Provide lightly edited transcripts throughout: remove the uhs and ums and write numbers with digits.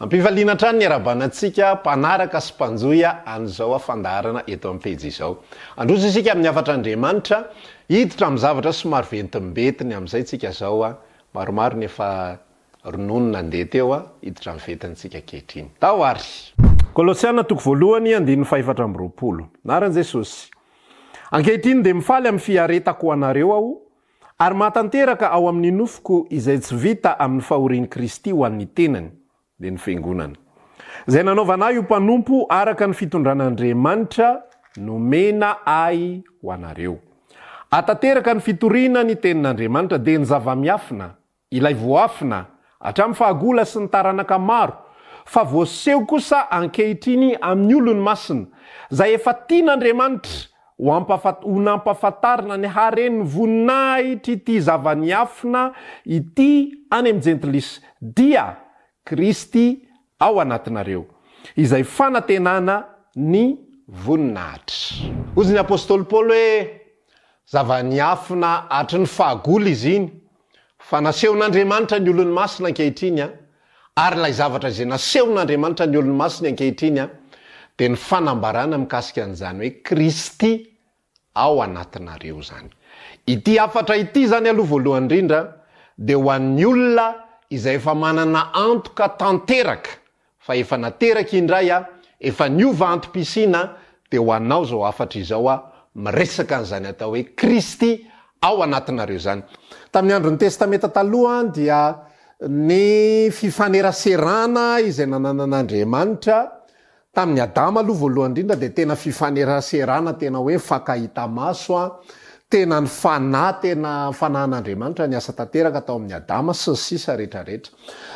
Ampivaliana trano ny arabanantsika mpanaraka sy mpanjoya an'izao afandarana eto amin'ny pejy izao. Androzy isika amin'ny afatra Andriamanitra hiditra amin'ny zavatra somary ventimbetiny amin'izay tsika zao maromaro nefa ronono nandeha teo hiditra amin'ny vetintsika kehitriny. Tao ary. Kolosiana toko voalohany 4:20. Naran Jesosy. Ankehitriny dia mifaly amin'ny fiaretako ho anareo aho ary mahatanteraka ao amin'ny nofoko izay tsy vita amin'ny fahorian'i Kristy ho an'ny tenany. Dia ny fiangonana. Izay nanaovana io mpanompo araka ny fitondran'Andriamanitra nomena ahy ho anareo. Atateraka ny fitoriana ny tenin'Andriamanitra dia ny zava-miafina, ilay voafina, hatramin'ny fahagola sy ny taranaka maro, fa voaseho kosa ankehitriny amin'ny olony masina, izay efa tian'Andriamanitra ho nampahafantarina ny haren'ny voninahitra ity zava-miafina ity any amin'ny Jentilisa dia Kristy ao anatinareo, izay fanantenana ny voninahitra. Hozy ny apôstôly Paoly hoe zava-niafina hatry ny fahagola izy iny, fa nasehon'Andriamanitra ny olony masina ankehitriny ary ilay zavatra izay nasehon'Andriamanitra ny olony masina ankehitriny dia ny fanambarana mikasika an'izany hoe Kristy ao anatinareo zany. Ity afatra ity zany aloha voalohany indrindra dia ho an'ny olona izay efa manana antoka tanteraka fa efa nateraka indray efa niova antom-pisiana dia ho anao zao afatra izao miresaka an'izany atao hoe Kristy ao anatinareo zany. Tamin'ny andron'ny testamenta taloha dia ny fifaneraserana izay nanan'Andriamanitra tamin'ny Adama aloha voalohany indrindra dia tena fifaneraserana tena hoe fakahita maso tena ny tena fanahin'Andriamanitra ny asa tanteraka tao amin'ny Adama sy ny sisa rehetrarehetra.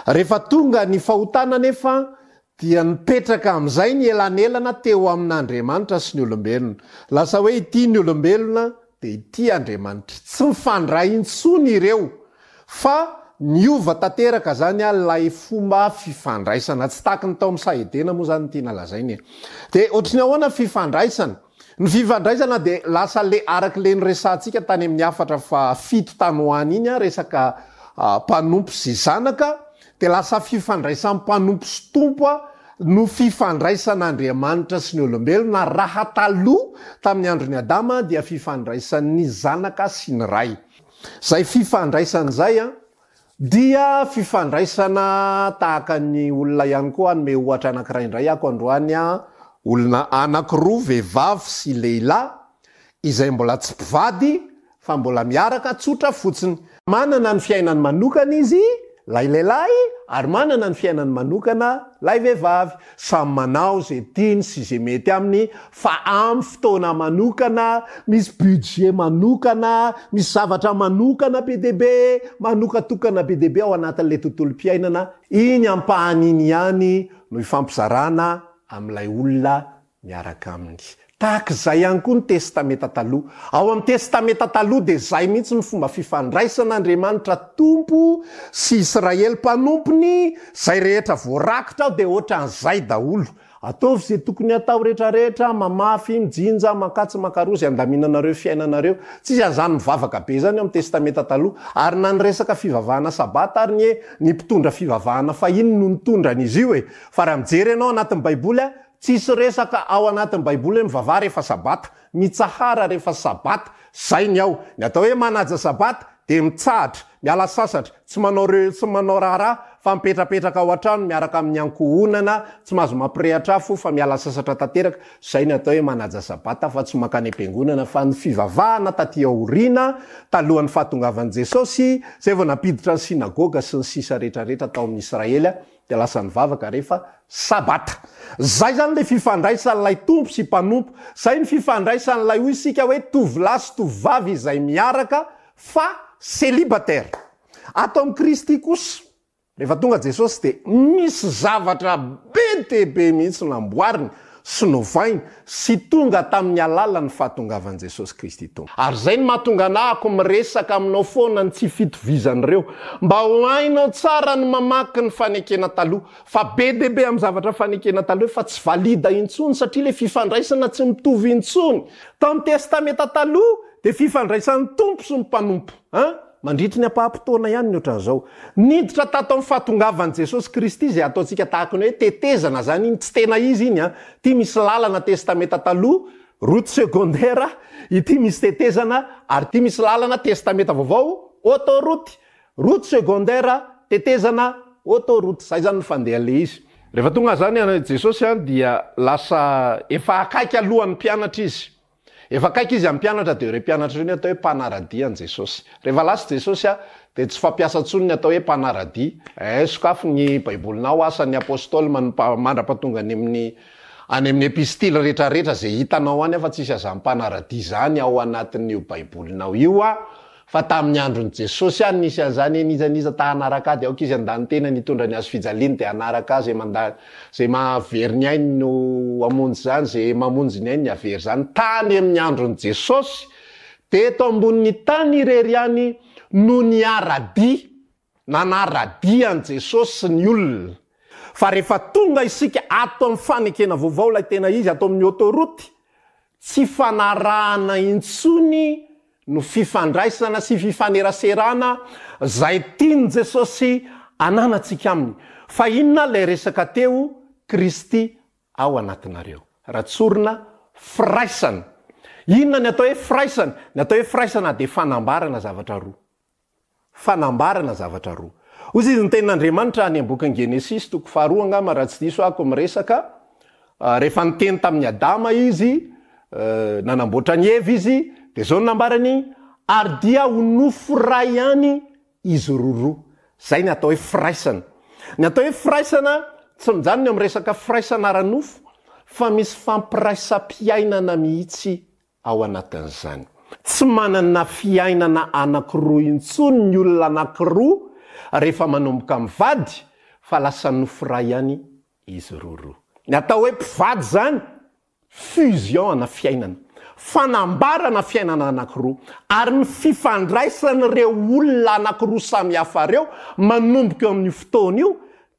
Rehefa tonga ny fahotana nefa dia nipetraka amin'izay ny elanelana teo amin'Andriamanitra sy ny olombelona. Lasa hoe ity ny olombelona dia ity Andriamanitra. Tsy mifandray intsony ireo fa niova tanteraka zany lay fomba fifandraisana. Tsy tahaka ny tao amin'ny Sahedena moa zany tiana lazainy. Dia ohatriny ahoana fifandraisana? Ny fifandraisana dia lasa arak'le nyresantsika tany amin'ny afatra fa 7 tany ho any iny resaka mpanompo sy zanaka dia lasa fifandraisan'ny mpanompo sy tompo no fifandraisan'Andriamanitra sy ny olombelona. Raha taloha tamin'ny andron'ny Adama dia fifandraisan'ny zanaka sy ny ray. Zay fifandraisan'izay dia fifandraisana tahaka ny olona ihany koa anome ohatra anankiray indray ako androany olona anankiroa vehivavy sy lehilahy izay mbola tsy mpivady fa mbola miaraka tsotra fotsiny. Manana ny fiainany manokana izy lay lehilahy ary manana ny fiainany manokana lay vehivavy. Samy manao zay tiany sy zay mety aminy fa amin'ny fotoana manokana, misy budget manokana, misy zavatra manokana PDB, manokatokana PDB ao anatin'ilay tontolo-piainana. Iny ampahan'iny ihany no ifampizarana amin'ilay olona miaraka aminy. Tahak'izay ihany koa ny testamenta taloha. Ao amin'ny testamenta taloha dia zay mihitsy ny fomba fifandraisan'Andriamanitra tompo sy Israely mpanompony. Zay rehetra voarakitra dia ohatran'izay daholo. Ataovy zay tokony atao rehetrarehetra, mamafy, mijinja, makatsy, makarozy, andaminanareo fiainanareo. Tsisy an'izany mivavaka be zany amin'ny testamenta taloha. Ary na ny resaka fivavahana sabata ary ny mpitondra fivavahana fa iny no nitondran'izy io fa raha mijery ianao anatin'ny Baiboly tsisy resaka ao anatin'ny Baiboly hoe mivavaha rehefa sabata, mitsahara rehefa sabata. Zay ny ao. Ny atao hoe manaja sabata dia mitsahatra, miala sasatra, tsy manao raha fa mipetrapetraka ao an-trano miaraka amin'ny ankohonana, tsy mahazo mampirehatra afo fa miala sasatra tanteraka. Zay ny atao hoe manaja sabata fa tsy makany am-piangonana fa ny fivavahana taty aoriana talohan'ny fahatongavan'i Jesosy zay vao nampiditra ny sinagoga sy ny sisa rehetrarehetra tao amin'ny Israely dia lasa nivavaka rehefa sabata. Zay zany le fifandraisan'ilay tompo sy mpanompo. Zay ny fifandraisan'ilay hoy isika hoe tovolahy sy tovovavy izay miaraka fa célibataire. Ato amin'ny Kristy kosa rehefa tonga Jesosy dia misy zavatra be dia be mihitsy namboariny sy novainy sy tonga tamin'ny alalan'ny fahatongavan'i Jesosy Kristy tonga. Ary zay ny mahatonga anahako miresaka aminao foana ny tsy fitovizan'ireo mba ho hainao tsara ny mamaky ny fanekena taloha. Fa be dia be amin'ny zavatra fanekena taloha fa tsy valida intsony satria le fifandraisana tsy mitovy intsony. Tamin'ny testamenta taloha dia fifandraisan'ny tompo sy ny mpanompo. mandritry ny ampahampotoana ihany ny ohatran'izao niditra tato amin'ny fahatongavan'i Jesosy Kristy zay ataontsika tahaka ny hoe tetezana zany iny tsy tena izy iny a ty misy lalana testamenta taloha route secondaire ity misy tetezana ary ty misy lalana testamenta vaovao autoroute route secondaire tetezana autoroute zay zany fandeha le izy rehefa tonga zany Jesosy a dia lasa efa akaiky alohan'ny mpianatra izy efa akaiky izy amin'ny mpianatra de re mpianatra iny atao hoe mpanaradia an Jesosy rehefa lasa Jesosy a de tsy fampiasa tsony ny atao hoe mpanaradia sokafo ny baibolinao asan'ny apôstôly mandrapatonga any amin'ny epistily rehetrarehetra zay hitanao any fa tsisy aza mpanaradia zany ao anatin'io baibolinao io a fa tamin'ny andron'i Jesosy any nisy an'izany nizaniza ta hanaraka ady aoka izy andany tena nitondra ny azo fijaliany de hanaraka zay zay mahavery ny ainy no amonjy zany zay mamonjy ny ainy ny avery zany tany amin'ny andron'i Jesosy de eto ambonin'ny tany irery any no ny aradia nanaradia an Jesosy sy ny olona fa rehefa tonga isika ato amin'ny fanekena vaovao lay tena izy ato amin'ny autoroute tsy fanarahana intsony no fifandraisana sy fifaneraserana zay tiany Jesosy ananatsika aminy fa inona lay resaka teo Kristy ao anatinareo ratsorina firaisana inona ny atao hoe firaisana ny atao hoe firaisana de fanambarana zavatra roa ozy izy ny tenin'Andriamanitra any am-bokin'ny Genesis toko faharoa angamba raha tsy diso ako miresaka rehefa niteny tamin'ny Adama izy nanamboatra ny Eva izy de zao nambarany ary dia ho nofo ray ihany izy roroa zay ny atao hoe firaisana ny atao hoe firaisana tsy mijanony amin'ny resaka firaisana ara-nofo fa misy fampiraisam-piainana mihitsy ao anatin'izany tsy manana fiainana anankiroa intsony ny olona anankiroa rehefa manomboka mivady fa lasa nofo ray ihany izy roroa ny atao hoe mpivady zany fusion ana fiainana fanambarana fiainana anankiroa ary ny fifandraisan'ireo olona anankiroa samy hafa reo manomboka eo amin'ny fotoana io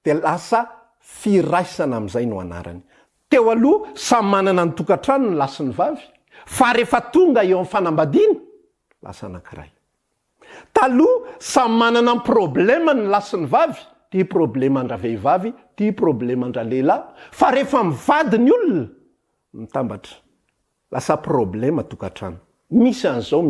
de lasa firaisana amin'izay no anarany teo aloha samy manana ny tokantrano ny lasy ny vavy fa rehefa tonga eo amin'ny fanambadiana lasa anankiray taloha samy manana ny problema ny lasy ny vavy ty problema andra vehivavy ty problema andra lehilahy fa rehefa mivady ny olona mitambatra lasa problema tokantrano misy an'izao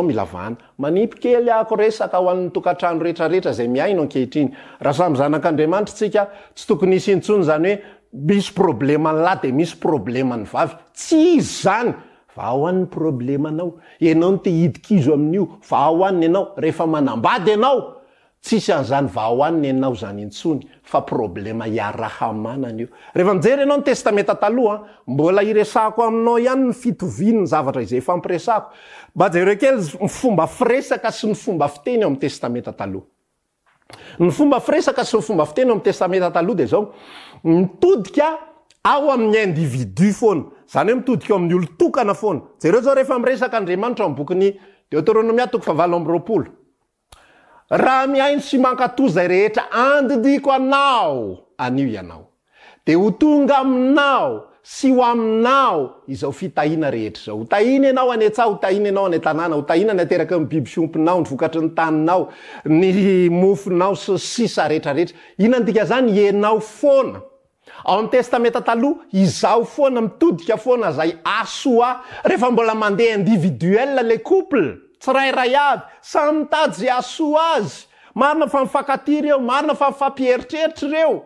mila vahana manipy kely ako resaka ho an'ny tokantrano rehetrarehetra zay miaino ankehitriny raha samy zanak'Andriamanitra tsika tsy tokony isy intsony zany hoe misy problema ny lahy de misy problema ny vavy tsy izy zany fa ao an'ny problemanao ianao ny te hidikizo amin'io fa ao anny ianao rehefa manambady ianao tsisy an'izany va ao anny ianao zany intsony fa problema iarahamanana io rehefa mijery ianao ny testamenta taloha mbola iresako aminao ihany ny fitoviany ny zavatra izay fampiresako mba jereo kely ny fomba firesaka sy ny fomba fiteny eo amin'ny testamenta taloha ny fomba firesaka sy ny fomba fiteny eo amin'ny testamenta taloha de zao mitodika ao amin'ny individu foana zany hoe mitodika ao amin'ny olo-tokana foana jereo zao rehefa miresaka Andriamanitra amin'ny bokin'ny Deutéronomia toko 7:20 raha miaino sy mankatozay rehetra andidiko anao anio ianao de ho tonga aminao sy ho aminao izao fitahina rehetra zao ho tahina ianao any antsaha ho tahina ianao any tanàna ho tahina ny ateraka ny biby fiompinao ny vokatry ny taninao ny mofinao sy sisa rehetrarehetra inona ndika zany ianao foana ao amin'ny testamenta taloha izao foana mitodika foana zay asoa rehefa mbola mandeha individuel le couple tsirairay avy samy mitady zay asoa azy marina fa mifankaty reo marina fa mifampieritreritra reo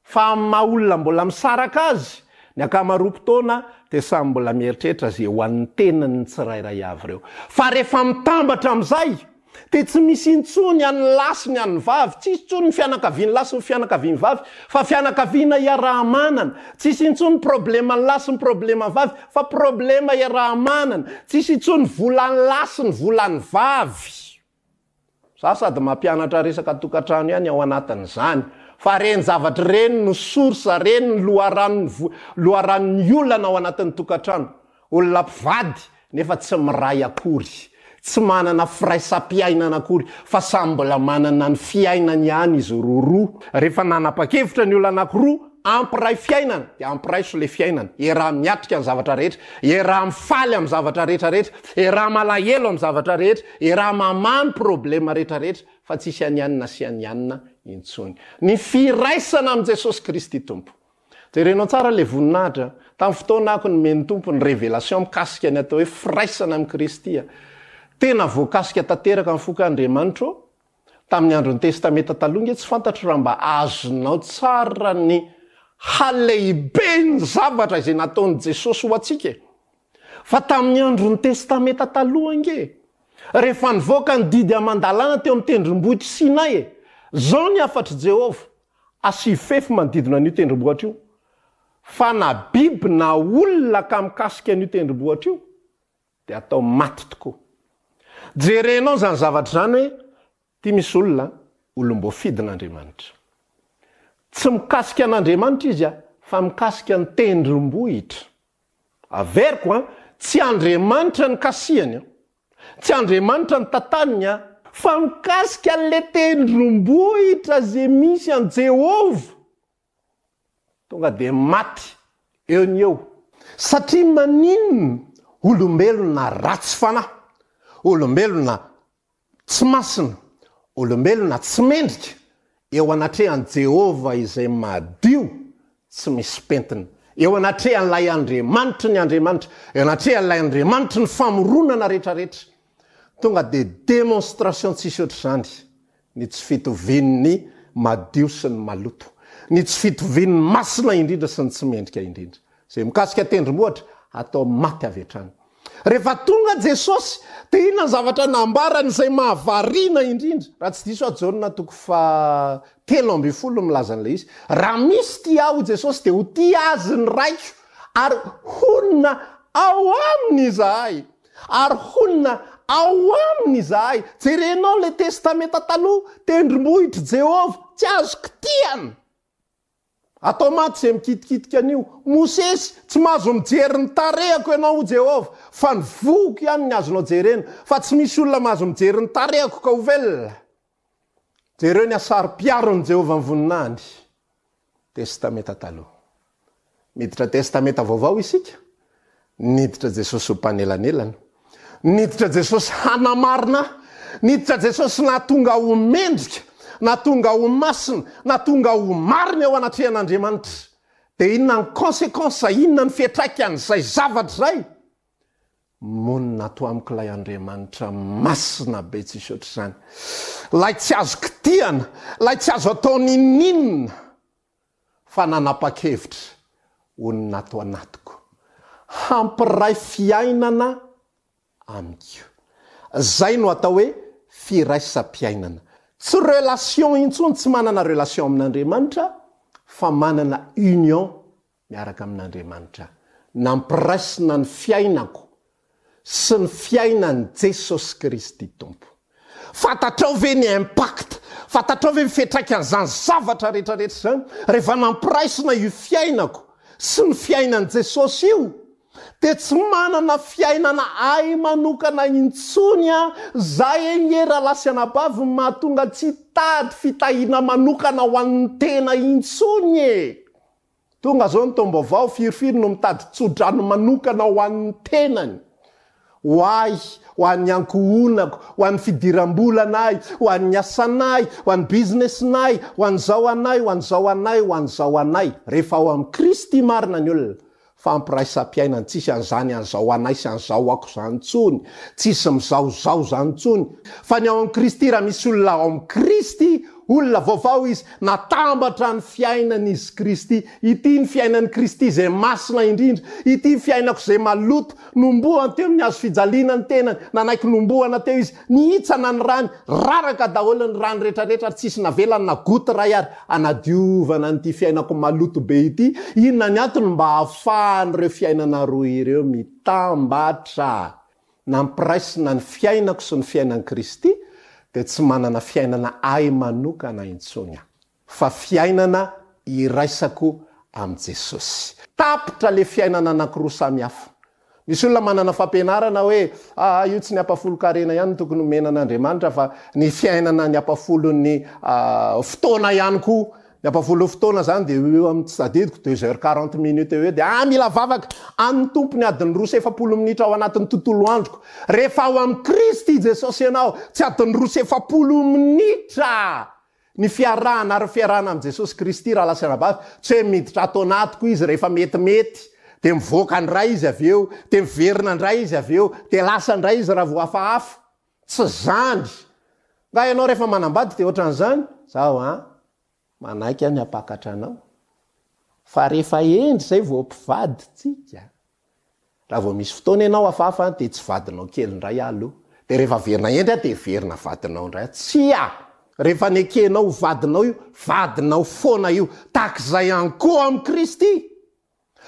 fa maolona mbola misaraka azy ny akamaroam-potoana de samy mbola mieritreritra zay ho an'ny tenany tsirairay avy reo fa rehefa mitambatra amin'izay de tsy misy intsony any lasy ny any vavy tsisy intsony ny fianakaviany lasy ny fianakaviany vavy fa fianakaviana iarahamanana tsisy intsony problema ny lasy ny problema ny vavy fa problema iarahamanana tsisy intsony volany lasy ny volany vavy za sady mampianatra resaka tokantrano ihany ao anatin'izany fa reny zavatra reny no sorsa reny ny loharan'ny olana ao anatin'ny tokantrano olona mpivady nefa tsy miray akory tsy manana firaisam-piainana akory fa samy mbola manana ny fiainany ihany izy roroa rehefa nanapa-kevitra ny olona anankiroa ampiray fiainana de ampiraiso le fiainana raha miatrika ny zavatra rehetra raha mifaly amin'ny zavatra rehetrarehetra raha malahelo amin'ny zavatra rehetra raha mamany problema rehetrarehetra fa tsisy anianina sy anianina intsony ny firaisana am' Jesosy Kristy tompo jerenao tsara le voninahitra tamin'ny fotoana ako ny meny tompo ny révélation mikasika ny atao hoe firaisana am' Kristy tena voakasika tanteraka amin'ny fok'Andriamanitra tamin'ny andron'ny testamenta taloha tsy fantatro raha mba azonao tsara ny halehibe ny zavatra izay nataon'i Jesosy ho antsika fa tamin'ny andron'ny testamenta taloha nge rehefa nivoaka ny didy amandalana teo amin'ny tendrombohitra Sinay zao ny afatry Jehova asifefy manodidina an'io tendrombohitra io fa na biby na olona ka mikasika an'io tendrombohitra io de atao maty tokoa jerenao zany zavatra zany hoe ty misy olona olom-boafidin'Andriamanitra tsy mikasika an'Andriamanitra izy fa mikasika ny tendrombohitra averiko tsy Andriamanitra ny kasihany tsy Andriamanitra ny tantaniny fa mikasika le tendrombohitra zay misy an Jehova tonga de maty eo ny eo satria maninona olombelona ratsy fanahy olombelona tsy masina olombelona tsy mendrika eo anatrehan Jehova izay madio tsy misy pentina eo anatrehan'ilay Andriamanitra ny Andriamanitra eo anatrehan'ilay Andriamanitra ny famoronana rehetrarehetra tonga de démonstration tsisy ohatr'izany ny tsy fitovian'ny madio sy ny maloto ny tsy fitovian'ny masina indrindra sy ny tsy mendrika indrindra zay mikasika tendrombohitra atao maty avy hatrany rehefa tonga Jesosy de inona ny zavatra nambarany izay mahavariana indrindra raha tsy diso Jaona toko fa 13 milaza an'ilay izy raha misy ty aho Jesosy de ho ty azy ny raiko ary honina ao aminy izahay ary honina ao aminy izahay jerenao le testamenta taloha tendrombohitra Jehova tsy azo kitiana atao maty zay mikitikitika an'io Mosesy tsy mahazo mijery ny tarehako ianao ho Jehova fa ny voko ihany ny azonao jerena fa tsy misy olona mahazo mijery ny tarehako ka ho velona jereo ny asary-piaron'ny Jehova ny voninahiny testamenta taloha miditra testamenta vaovao isika niditra Jesosy ho mpanelanelana niditra Jesosy hanamarina niditra Jesosy na tonga ho mendrika na tonga ho masina na tonga ho marina eo anatrehan'Andriamanitra de inona ny conséquence inona ny fiatraikan'izay zavatra zay monina ato amik'ilay Andriamanitra masina be tsisy ohatr'izany lay tsy azo kitiana lay tsy azo atao ninina fa nanapa-kevitra onina ato anatiko hampiray fiainana amiko zay no atao hoe firaisam-piainana tsy relation intsony tsy manana relation amin'Andriamanitra fa manana union miaraka amin'Andriamanitra nampiraisina ny fiainako sy ny fiainan'i Jesosy Kristy tompo fatatrao ve ny impact fatatrao ve mifetraikan'izany zavatra rehetrarehetra zany rehefa nampiraisina io fiainako sy ny fiainan'i Jesosy io de tsy manana fiainana ay manokana intsony zay engera lasy anabavy mahatonga tsy tady fitahina manokana ho an'ny tena intsony tonga zao ny tombaovao firifiry no mitady tsodrano manokana ho an'ny tenany ho ay ho an'ny ankohonako ho an'ny fidiram-bolanay ho an'ny asanay ho an'ny businessnay ho an'izao anay ho an'izao anay ho an'izao anay rehefa ao amin'ny Kristy marina ny olona fampiraisam-piainany tsisy an'izany an'izao anay sy an'izao ako zany tsony tsisy mizaozao zany tsony fa ny ao amin'ny Kristy raha misy olona ao amin'ny Kristy olona vaovao izy natambatra ny fiainan'izy Kristy ity ny fiainan'i Kristy zay masina indrindra ity fiainako zay maloto nombohany teo ny azo fijaliana ny tenany nanaiky nombohana teo izy nihitsana ny rany raraka daholo ny rany rehetrarehetra tsisy navelany na goty ray ary anadiovana nyity fiainako maloto be ity inona ny antony mba hahafahan'ireo fiainana roa ireo mitambatra nampiraisina ny fiainako sy ny fiainan'i Kristy de tsy manana fiainana ay manokana intsony fa fiainana iraisako am' Jesosy tapitra le fiainana anankiroa samy hafa misy olona manana fampianarana hoe io tsy ny apafolo-karena ihany tokony omenan'Andriamanitra fa ny fiainana ny apafolon'ny fotoana ihany koa Apafolo fotoana zany de eo amin'ny tsadidiko 2h40 minutes eo de mila vavaka any tompony adiny 7 minitra ao anatin'ny tontolo androko rehefa ao amin'ny Kristy Jesosy ianao tsy adiny 7 minitra ny fiarahana ary fiarahana amin'ny Jesosy Kristy raha lasana bavy tsy hoe miditra ato anatiko izy rehefa metimety de mivoaka ndray izy avy eo de miverina ndray izy avy eo de lasa ndray izy raha voafahafa tsy zany nga ianao rehefa manambady de ohatran'izany zao manaiky any apakatra anao fa rehefa endry zay vao mpivady tsika raha vao misy fotoana ianao afahafa de tsy vadinao kely ndray aloha de rehefa verina endry de verina vadinao ndray tsy rehefa nekenao vadinao io vadinao foana io takizay ihany koa amin'ny Kristy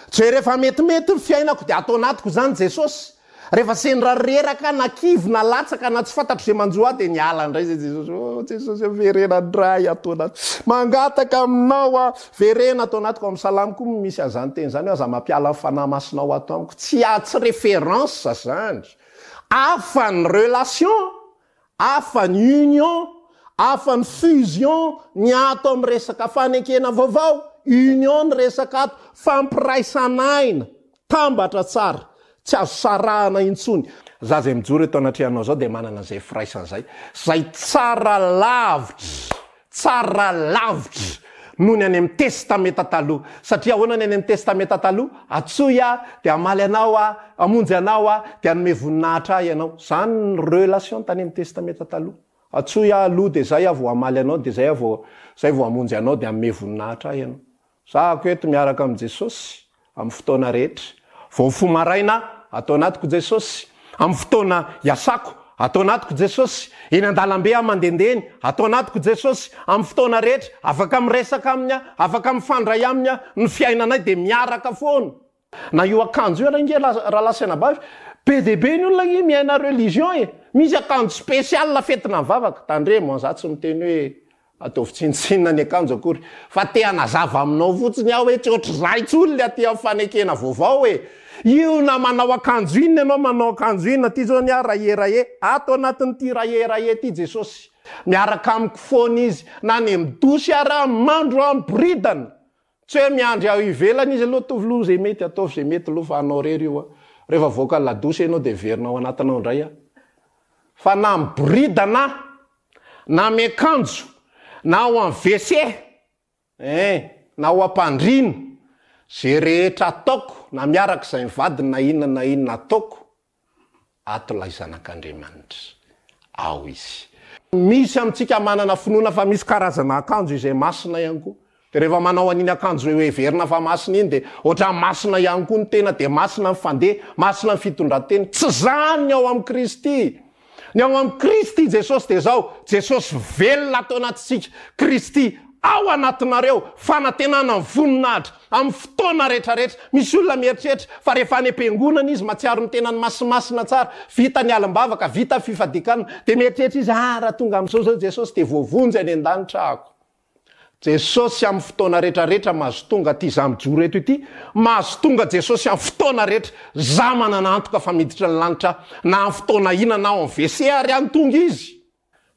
tsy hoe rehefa metimety ny fiainako de atao anatiko zany Jesosy rehefa sendra reraka na kivy na latsaka na tsy fantatro zay manjoa de niala ndray zay Jesosy Jesosy verena ndray atao anaty mangataka aminao verena atao anatiko amin'ny salamy koa misy azany teny zany aza mampiala ny fanahy masinao ato amiko tsy référence zany afa ny relation afa ny union afa ny fusion ny ato amin'ny resaka fanekena vaovao union ny resaka ato fampiraisanaina tambatra tsara tsy azo sarahana intsony za zay mijoro eto anatrehanao zao de manana zay firaisan'zay zay tsara lavitra noho ny any amin'ny testameta taloha satria ahoana ny any amin'ny testameta taloha atsoya de amaly anao amonjy anao de anome voninahitra ianao zany relation tany amin'ny testameta taloha atsoya aloha de zay vao amaly anao de zay vao amonjy anao de anome voninahitra ianao zako eto miaraka amin'ny Jesosy amin'ny fotoana rehetra vao fomaraina atao anatiko Jesosy amin'ny fotoana iasako atao anatiko Jesosy eny an-dalambe mandendeny atao anatiko Jesosy amin'ny fotoana rehetra afaka miresaka aminy afaka mifandray aminy ny fiainanay de miaraka foana na io akanjo io nge raha lasana bavy PDB ny olona nge miaina religion misy akanjo spécial fetina mivavaka tandre moa tsy miteny hoe ataovy tsinitsinina ny akanjo akory fa te hanazava aminao fotsiny aho hoe tsy ohatry zay tsy olona aty amin'ny fanekena vaovao hoe io na manao akanjo inona ianao manao akanjo inona ty zao ny raherahe ato anatin'ny ty raherahe ty Jesosy miaraka amiko foana izy na ny midosy ara mandro amibridana tsy hoe miandry aho ivelany izy aloha tovilo zay mety ataovy zay mety aloha fa anao rery io rehefa voaka ladosy ianao de verinao anatinao ndray fa na mibridana na miakanjo na ao amin'ny WC na ao ampandrino zay rehetra ataoko na miaraka zay mivadina na inona ataoko ato lay zanak'Andriamanitra ao izy misy amintsika manana finoana fa misy karazana akanjo izay masina ihany koa de rehefa manao an'iny akanjo hoe verina fa masina iny de ohatra masina ihany koa ny tena de masina ny fandeha masina ny fitondran-teny tsy zany ny ao amin'ny Kristy ny ao amin'ny Kristy Jesosy de zao Jesosy velona atao anatitsika Kristy ao anatinareo fanantenana ny voninahitra amin'ny fotoana rehetrarehetra misy olona mieritreritra fa rehefa any am-piangonana izy matsiaro ny tenany masimasina tsara vita ny alim-bavaka vita fifadikana de mieritreritra izy raha tonga amin'izao zao Jesosy de voavonjy any an-danitra ako Jesosy amin'ny fotoana rehetrarehetra mahazo tonga ty za mijoro eto ity mahazo tonga Jesosy amin'ny fotoana rehetra za manana antoka fa miditra ny lanitra na amin'ny fotoana ina na ao amin'ny WC ary any tonga izy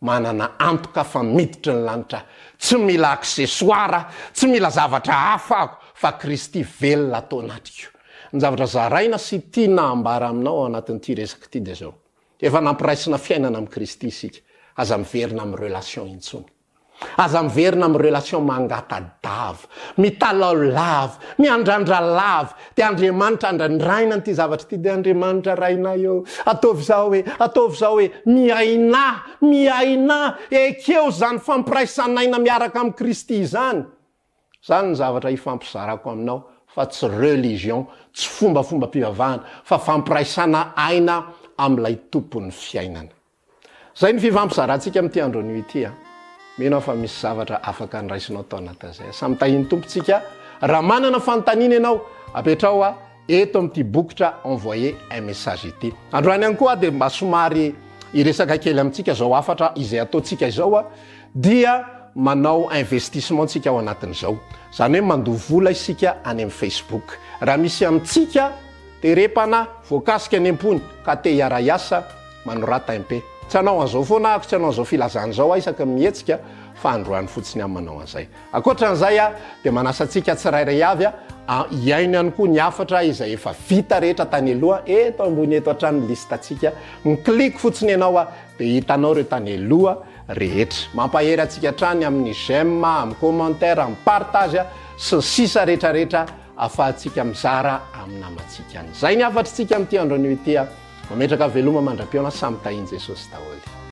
manana antoka fa miditra ny lanitra tsy mila accessoire tsy mila zavatra hafa fa Kristy velona atao anatiko ny zavatra zaraina sy tiana ambara aminao ao anatin'ity resaka ty de zao efa nampiraisina fiainana amin'ny Kristy isika aza miverina amin'ny relation intsony aza miverina amin'ny relation mangatadava mitalao lava miandrandra lava de Andriamanitra andrandraina ty zavatra ty de Andriamanitra raina eo ataovy zao hoe miaina ekeo zany fampiraisanaina miaraka amin'ny Kristy zany ny zavatra ifampizarako aminao fa tsy religion tsy fombafomba mpivavahana fa fampiraisana aina amin'ilay tompon'ny fiainana zay ny fifampizarantsika amin'ity andron'io ity menao fa misy zavatra afaka nraisinao tao anatin'izay samy tahiny tompontsika raha manana fanontaniana ianao apetrao eto amin'ity bokotra envoyer un message ity androany ihany koa de mba somary iresaka kely amintsika zao afatra izay ataontsika izao dia manao investissement tsika ao anatin'izao zany hoe mandoha vola isika any amin'ny Facebook raha misy amintsika terepana voakasika any am-pony ka te hiara-iasa manorata MP tsy anao an'izao foana ako tsy anao an'izao filazana zao isaka mihetsika fa androany fotsiny amin'ny manao an'izay. Ankoatran'izay a dia manasantsika tsirairay avy iaino ihany koa ny afatra izay efa vita rehetra tany aloha eto ambony eto hatrany listantsika. Ny klik fotsiny ianao a dia hitanao ireo tany aloha rehetra. Mampahery antsika hatrany amin'ny j'aime, amin'ny commentaire, amin'ny partage sy ny sisa rehetrarehetra afahantsika mizara amin'ny namantsika. Zay ny afatrantsika amin'ity andro anio ity. Mametraka veloma mandram-piona samy tahian Jesosy daholo.